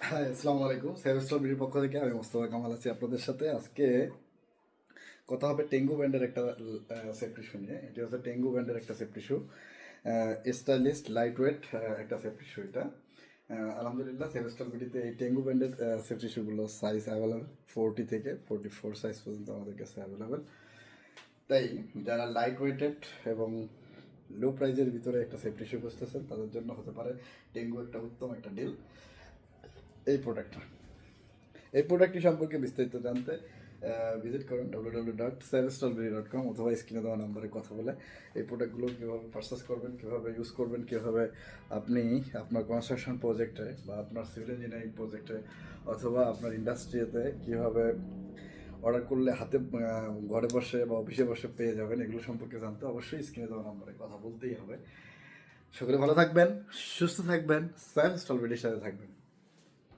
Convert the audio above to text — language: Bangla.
হ্যাঁ, আসসালামু আলাইকুম। সেভেস্টল বিডির পক্ষ থেকে আমি মোস্তফা কামাল আছি আপনাদের সাথে। আজকে কথা হবে টেঙ্গু ব্র্যান্ডের একটা সেফটি শু নিয়ে। এটি হচ্ছে টেঙ্গু ব্র্যান্ডের একটা সেফটি শু, স্টাইলিস্ট লাইট ওয়েট একটা সেফটি শু এটা। আলহামদুলিল্লাহ সেভেস্টল বিডিতে এই টেঙ্গু ব্র্যান্ডের সেফটি শুগুলো সাইজ অ্যাভেলেবেল 40 থেকে 44 সাইজ পর্যন্ত আমাদের কাছে অ্যাভেলেবেল। তাই যারা লাইট ওয়েটেড এবং লো প্রাইজের ভিতরে একটা সেফটি শু খুঁজতেছেন তাদের জন্য হতে পারে টেঙ্গু একটা উত্তম একটা ডিল। এই প্রোডাক্টটি সম্পর্কে বিস্তারিত জানতে ভিজিট করুন www.savestolberry.com অথবা স্ক্রিনে দেওয়া নাম্বারে কথা বলে এই প্রোডাক্টগুলো কীভাবে পারচেস করবেন, কীভাবে ইউজ করবেন, কীভাবে আপনি আপনার কনস্ট্রাকশন প্রজেক্টে বা আপনার সিভিল ইঞ্জিনিয়ারিং প্রজেক্টে অথবা আপনার ইন্ডাস্ট্রিতে কীভাবে অর্ডার করলে হাতে ঘরে বসে বা অফিসে বসে পেয়ে যাবেন, এগুলো সম্পর্কে জানতে অবশ্যই স্ক্রিনে দেওয়া নাম্বারে কথা বলতেই হবে। সকলে ভালো থাকবেন, সুস্থ থাকবেন, সায়েন্স টলবেডির সাথে থাকবেন।